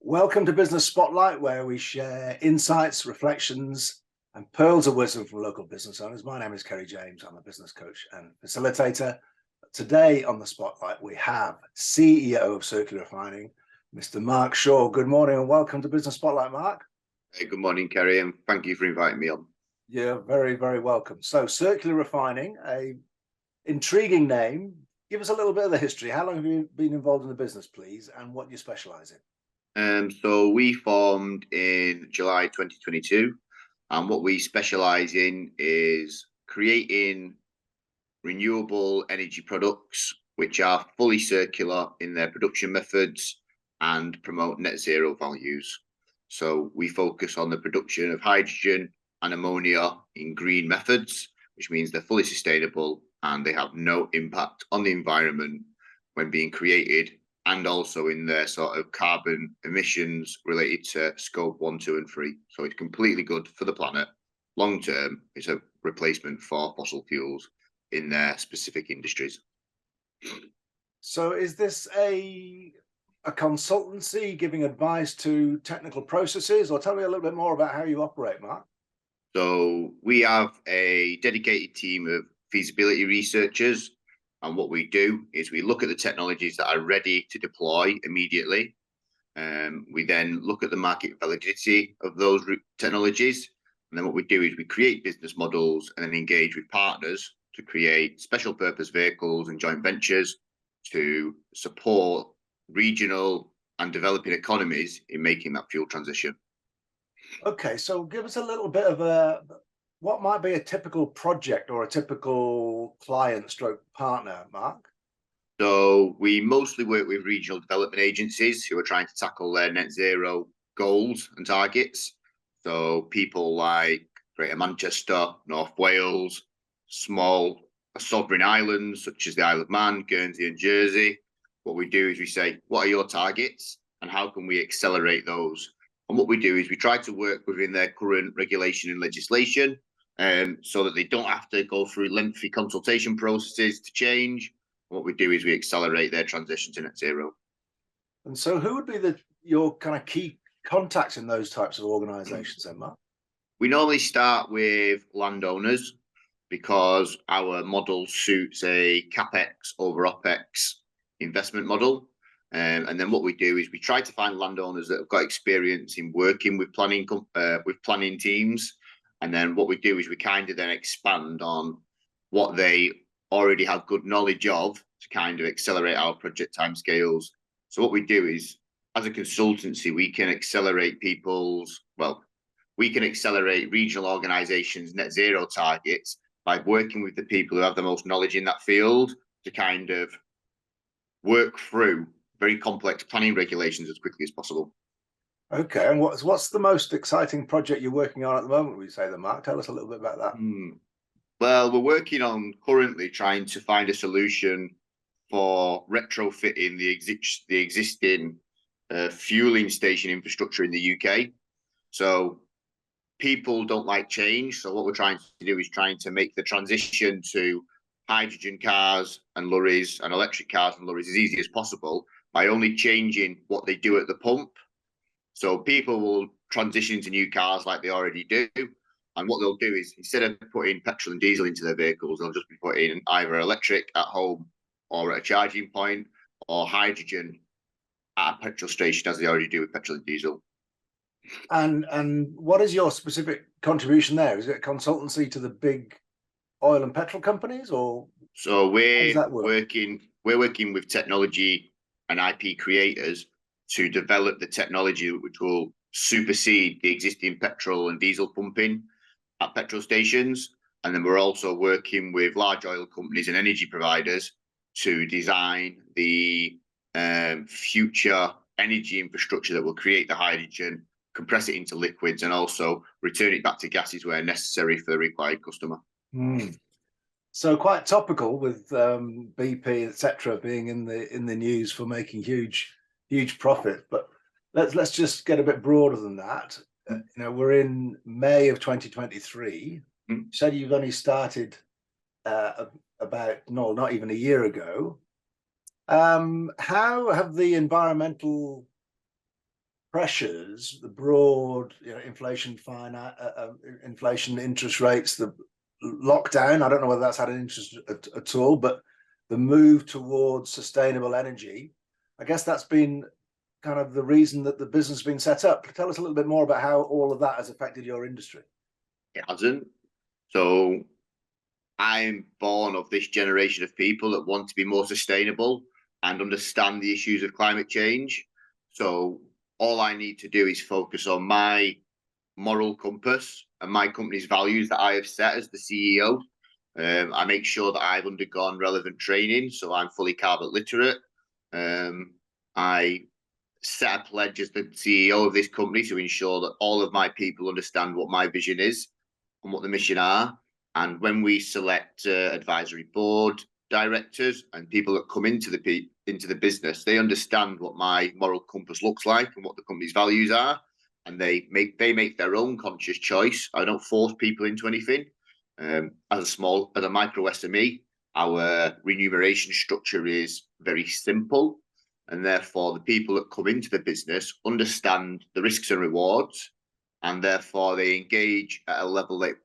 Welcome to Business Spotlight, where we share insights, reflections, and pearls of wisdom from local business owners. My name is Kerry James. I'm a business coach and facilitator. Today on the Spotlight, we have CEO of Circular Refining, Mr. Mark Shaw. Good morning and welcome to Business Spotlight, Mark. Hey, good morning, Kerry, and thank you for inviting me on. You're very, very welcome. So, Circular Refining, a intriguing name. Give us a little bit of the history. How long have you been involved in the business, please, and what do you specialise in? So we formed in July 2022, and what we specialise in is creating renewable energy products which are fully circular in their production methods and promote net zero values. So we focus on the production of hydrogen and ammonia in green methods, which means they're fully sustainable and they have no impact on the environment when being created, and also in their sort of carbon emissions related to scope 1, 2, and 3. So it's completely good for the planet. Long term, it's a replacement for fossil fuels in their specific industries. So is this a consultancy giving advice to technical processes, or tell me a little bit more about how you operate, Mark? So we have a dedicated team of feasibility researchers, and what we do is we look at the technologies that are ready to deploy immediately. We then look at the market validity of those technologies, and then what we do is we create business models and then engage with partners to create special purpose vehicles and joint ventures to support regional and developing economies in making that fuel transition. Okay, so give us a little bit of what might be a typical project or a typical client stroke partner, Mark? So we mostly work with regional development agencies who are trying to tackle their net zero goals and targets. So people like Greater Manchester, North Wales, small sovereign islands such as the Isle of Man, Guernsey and Jersey. What we do is we say, what are your targets and how can we accelerate those? And what we do is we try to work within their current regulation and legislation, so that they don't have to go through lengthy consultation processes to change. What we do is we accelerate their transition to net zero. And so who would be your kind of key contacts in those types of organizations then, Mark? We normally start with landowners because our model suits a CapEx over OpEx investment model. And then what we do is we try to find landowners that have got experience in working with planning teams. And then what we do is we kind of then expand on what they already have good knowledge of to kind of accelerate our project timescales. So what we do is, as a consultancy, we can accelerate regional organizations' net zero targets by working with the people who have the most knowledge in that field to kind of work through very complex planning regulations as quickly as possible. Okay, and what's the most exciting project you're working on at the moment, would you say, then, Mark? Tell us a little bit about that. Well, we're working on currently trying to find a solution for retrofitting the existing fueling station infrastructure in the UK. So people don't like change. So what we're trying to do is trying to make the transition to hydrogen cars and lorries and electric cars and lorries as easy as possible by only changing what they do at the pump. So people will transition to new cars like they already do. And what they'll do is, instead of putting petrol and diesel into their vehicles, they'll just be putting either electric at home or at a charging point, or hydrogen at a petrol station, as they already do with petrol and diesel. And what is your specific contribution there? Is it a consultancy to the big oil and petrol companies, or so we're working with technology and IP creators to develop the technology which will supersede the existing petrol and diesel pumping at petrol stations. And then we're also working with large oil companies and energy providers to design the future energy infrastructure that will create the hydrogen, compress it into liquids, and also return it back to gases where necessary for the required customer. So quite topical with BP, etc., being in the news for making huge profit. But let's just get a bit broader than that. We're in May of 2023. You said you've only started not even a year ago. How have the environmental pressures, the broad, inflation, inflation, interest rates, the lockdown. I don't know whether that's had an interest at all, but the move towards sustainable energy, I guess that's been kind of the reason that the business has been set up. Tell us a little bit more about how all of that has affected your industry. It hasn't. So I'm born of this generation of people that want to be more sustainable and understand the issues of climate change. So all I need to do is focus on my moral compass and my company's values that I have set as the CEO. I make sure that I've undergone relevant training, so I'm fully carbon literate. I set a pledge as the CEO of this company to ensure that all of my people understand what my vision is and what the mission are. And when we select advisory board directors and people that come into the business, they understand what my moral compass looks like and what the company's values are, and they make their own conscious choice. I don't force people into anything. As a micro SME, our remuneration structure is very simple, and therefore the people that come into the business understand the risks and rewards, and therefore they engage at a level that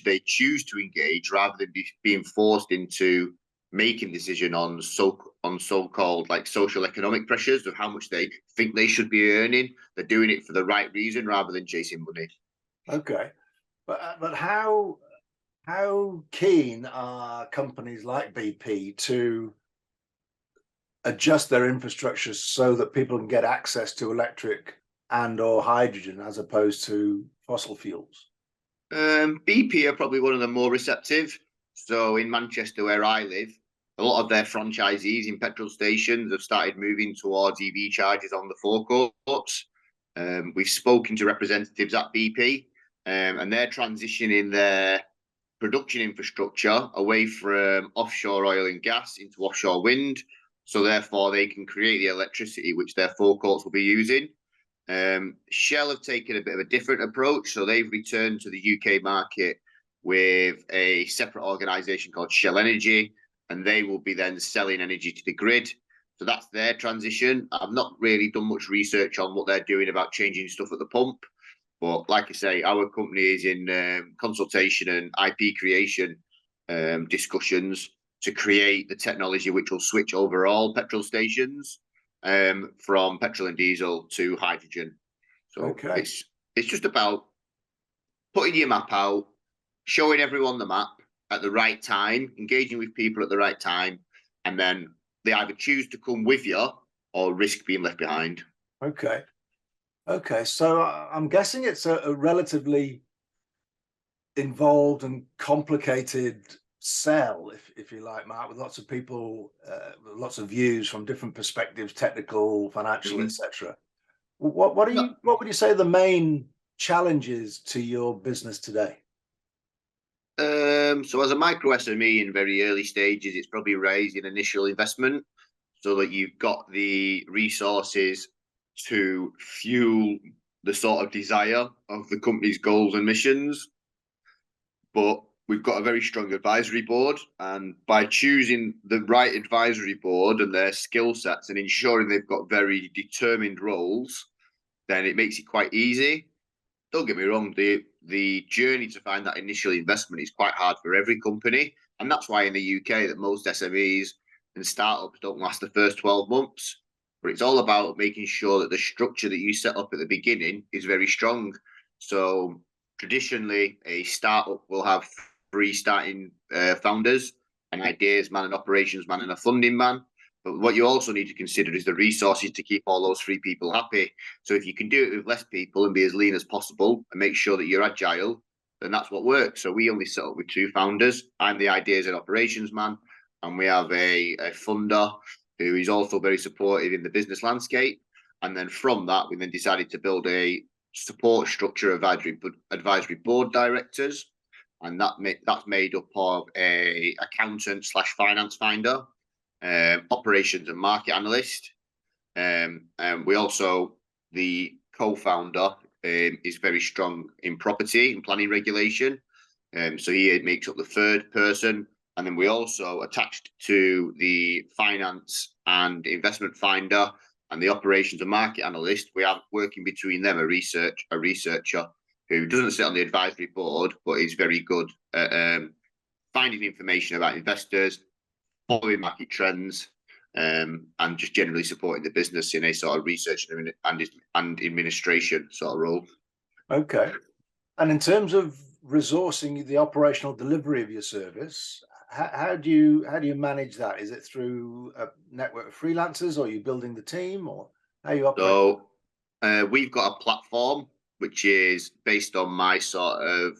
they choose to engage rather than being forced into making decision on so-called like social economic pressures of how much they think they should be earning. They're doing it for the right reason rather than chasing money. Okay, but how keen are companies like BP to adjust their infrastructure so that people can get access to electric and or hydrogen as opposed to fossil fuels? BP are probably one of the more receptive. So in Manchester, where I live, a lot of their franchisees in petrol stations have started moving towards EV charges on the forecourts. We've spoken to representatives at BP, and they're transitioning their production infrastructure away from offshore oil and gas into offshore wind. So therefore, they can create the electricity which their forecourts will be using. Shell have taken a bit of a different approach. So they've returned to the UK market with a separate organisation called Shell Energy, and they will be then selling energy to the grid. So that's their transition. I've not really done much research on what they're doing about changing stuff at the pump. But like I say, our company is in consultation and IP creation discussions to create the technology which will switch overall petrol stations from petrol and diesel to hydrogen. So okay, it's just about putting your map out, showing everyone the map at the right time, engaging with people at the right time, and then they either choose to come with you or risk being left behind. okay. So I'm guessing it's a relatively involved and complicated sell, if you like, Mark, with lots of people, lots of views from different perspectives, technical, financial, etc. What would you say are the main challenges to your business today? So as a micro SME in very early stages, it's probably raising initial investment so that you've got the resources to fuel the sort of desire of the company's goals and missions. But we've got a very strong advisory board, and by choosing the right advisory board and their skill sets and ensuring they've got very determined roles, then it makes it quite easy. Don't get me wrong, the journey to find that initial investment is quite hard for every company. And that's why in the UK that most SMEs and startups don't last the first 12 months. But it's all about making sure that the structure that you set up at the beginning is very strong. So traditionally, a startup will have 3 starting founders, an ideas man, an operations man, and a funding man. But what you also need to consider is the resources to keep all those 3 people happy. So if you can do it with less people and be as lean as possible and make sure that you're agile, then that's what works. So we only set up with 2 founders. I'm the ideas and operations man, and we have a funder who is also very supportive in the business landscape. And then from that, we then decided to build a support structure of advisory board directors, and that's made up of a accountant / finance finder, operations and market analyst. And we also, the co-founder is very strong in property and planning regulation. So he makes up the 3rd person. And then we also attached to the finance and investment finder and the operations and market analyst, we have working between them a researcher who doesn't sit on the advisory board, but is very good at finding information about investors, following market trends, and just generally supporting the business in a sort of research and administration sort of role. Okay. And in terms of resourcing the operational delivery of your service, how do you manage that? Is it through a network of freelancers, or are you building the team, or how you operate? So we've got a platform which is based on my sort of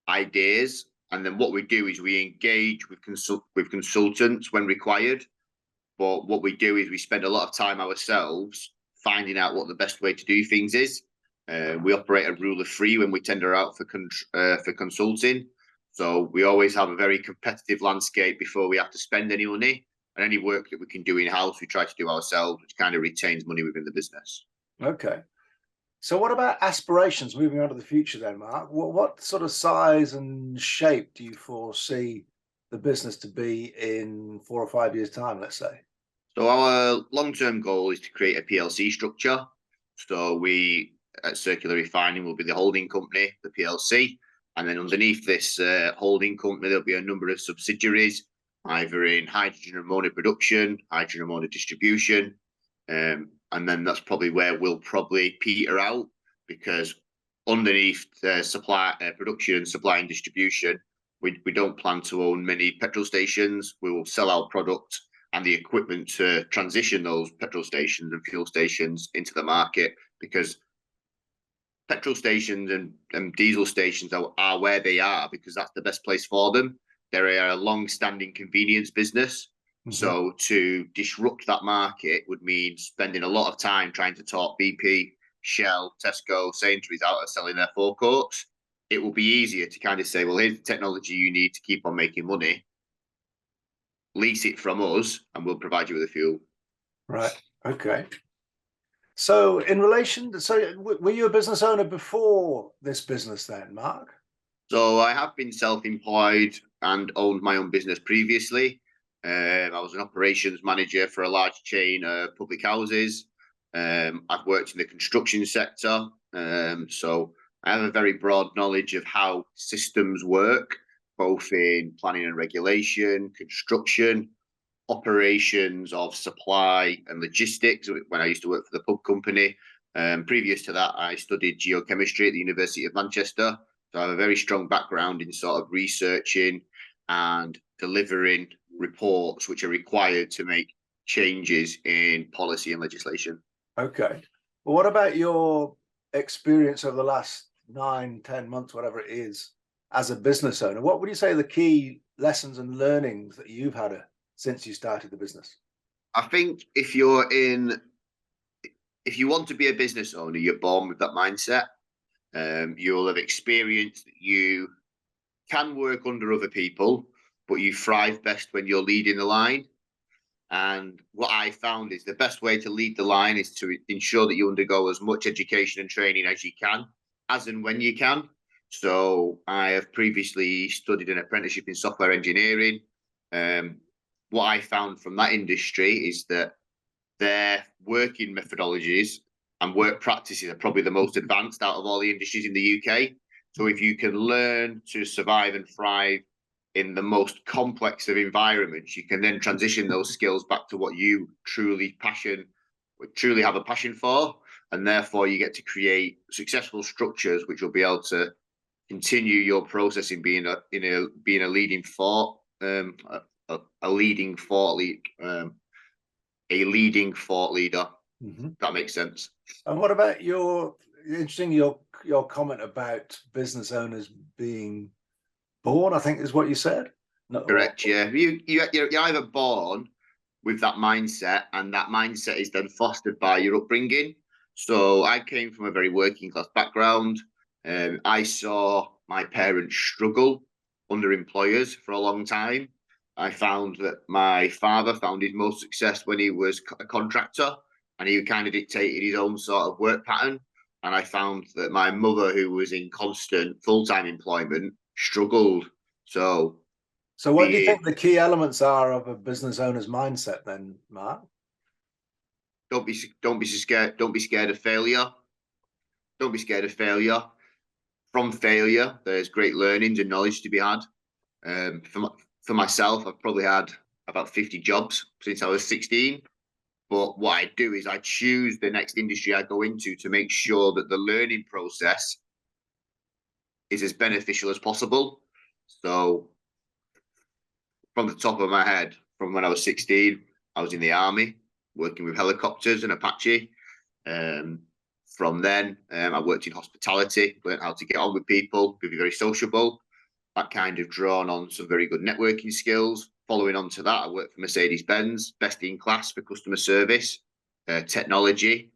ideas, and then what we do is we engage with consultants when required. But what we do is we spend a lot of time ourselves finding out what the best way to do things is. We operate a rule of three when we tender out for consulting. So we always have a very competitive landscape before we have to spend any money. And any work that we can do in-house, we try to do ourselves, which kind of retains money within the business. Okay. So what about aspirations moving on to the future then, Mark? What sort of size and shape do you foresee the business to be in 4 or 5 years' time, let's say? So our long-term goal is to create a PLC structure. So we at Circular Refining will be the holding company, the PLC, and then underneath this holding company there'll be a number of subsidiaries, either in hydrogen ammonia production, hydrogen ammonia distribution, and then that's probably where we'll probably peter out, because underneath supply, production, supply and distribution, we don't plan to own many petrol stations. We will sell our product and the equipment to transition those petrol stations and fuel stations into the market, because petrol stations and diesel stations are where they are because that's the best place for them. They're a long-standing convenience business. Mm-hmm. So to disrupt that market would mean spending a lot of time trying to talk BP, Shell, Tesco, Sainsbury's out of selling their forecourts. It will be easier to kind of say, well, here's the technology you need to keep on making money. Lease it from us and we'll provide you with the fuel. Right. Okay. So in relation to, so were you a business owner before this business then, Mark? So I have been self-employed and owned my own business previously. I was an operations manager for a large chain of public houses. I've worked in the construction sector. So I have a very broad knowledge of how systems work, both in planning and regulation, construction, operations of supply and logistics when I used to work for the pub company. Previous to that, I studied geochemistry at the University of Manchester. So I have a very strong background in sort of researching and delivering reports which are required to make changes in policy and legislation. Okay. Well, what about your experience over the last 9, 10 months, whatever it is, as a business owner? What would you say are the key lessons and learnings that you've had since you started the business? I think if you want to be a business owner, you're born with that mindset. You'll have experienced that you can work under other people, but you thrive best when you're leading the line. And what I found is the best way to lead the line is to ensure that you undergo as much education and training as you can, as and when you can. So I have previously studied an apprenticeship in software engineering. What I found from that industry is that their working methodologies and work practices are probably the most advanced out of all the industries in the UK. So if you can learn to survive and thrive in the most complex of environments, you can then transition those skills back to what you truly have a passion for, and therefore you get to create successful structures which will be able to continue your process in being a leading thought leader. Mm-hmm. That makes sense. And what about your comment about business owners being born, I think is what you said? Correct. Yeah, you're either born with that mindset, and that mindset is then fostered by your upbringing. So I came from a very working class background. I saw my parents struggle under employers for a long time. I found that my father found his most success when he was a contractor, and he kind of dictated his own sort of work pattern. And I found that my mother, who was in constant full-time employment, struggled. So what do you think the key elements are of a business owner's mindset then, Mark? don't be scared. Don't be scared of failure. Don't be scared of failure. From failure, there's great learnings and knowledge to be had. For myself, I've probably had about 50 jobs since I was 16. But what I do is I choose the next industry I go into to make sure that the learning process is as beneficial as possible. So from the top of my head, from when I was 16, I was in the army, working with helicopters and Apache. From then, I worked in hospitality, learned how to get on with people, be very sociable. That kind of drawn on some very good networking skills. Following on to that, I worked for Mercedes-Benz, best in class for customer service, technology,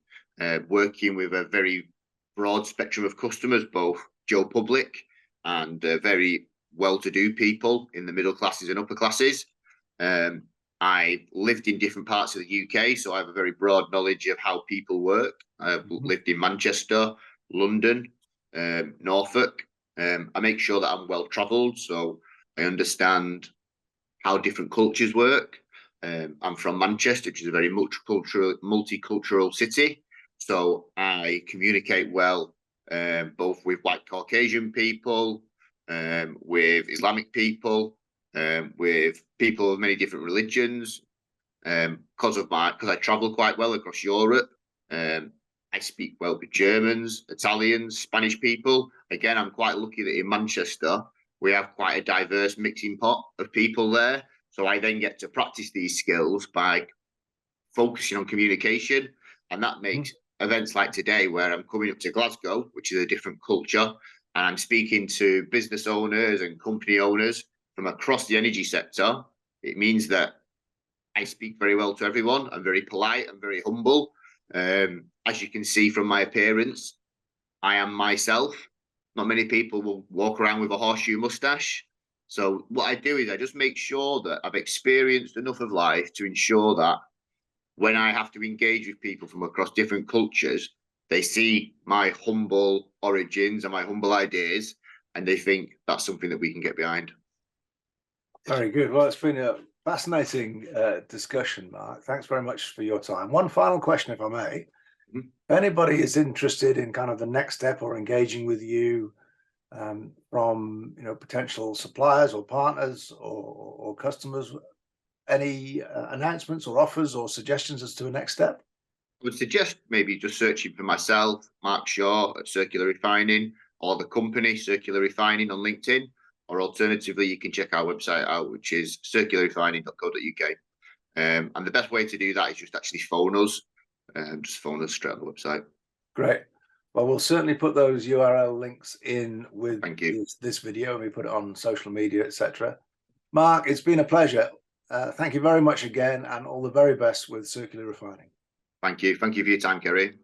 working with a very broad spectrum of customers, both Joe Public and very well-to-do people in the middle classes and upper classes. I lived in different parts of the UK, so I have a very broad knowledge of how people work. I've lived in Manchester, London, Norfolk. I make sure that I'm well travelled, so I understand how different cultures work. I'm from Manchester, which is a very multicultural city, so I communicate well both with white Caucasian people, with Islamic people, with people of many different religions. Because I travel quite well across Europe. I speak well with Germans, Italians, Spanish people. Again, I'm quite lucky that in Manchester, we have quite a diverse mixing pot of people there. So I then get to practice these skills by focusing on communication. And that makes events like today, where I'm coming up to Glasgow, which is a different culture, and I'm speaking to business owners and company owners from across the energy sector. It means that I speak very well to everyone. I'm very polite. I'm very humble. As you can see from my appearance, I am myself. Not many people will walk around with a horseshoe mustache. So what I do is I just make sure that I've experienced enough of life to ensure that when I have to engage with people from across different cultures, they see my humble origins and my humble ideas, and they think that's something that we can get behind. Very good. Well, it's been a fascinating discussion, Mark. Thanks very much for your time. One final question, if I may. If anybody is interested in kind of the next step or engaging with you from potential suppliers or partners or customers, any announcements or offers or suggestions as to a next step? I would suggest maybe just searching for myself, Mark Shaw at Circular Refining, or the company Circular Refining on LinkedIn, or alternatively, you can check our website out, which is circularrefining.co.uk. And the best way to do that is just actually phone us. Just phone us straight on the website. Great. Well, we'll certainly put those URL links in with this video, and we put it on social media, etc. Mark, it's been a pleasure. Thank you very much again, and all the very best with Circular Refining. Thank you. Thank you for your time, Kerry.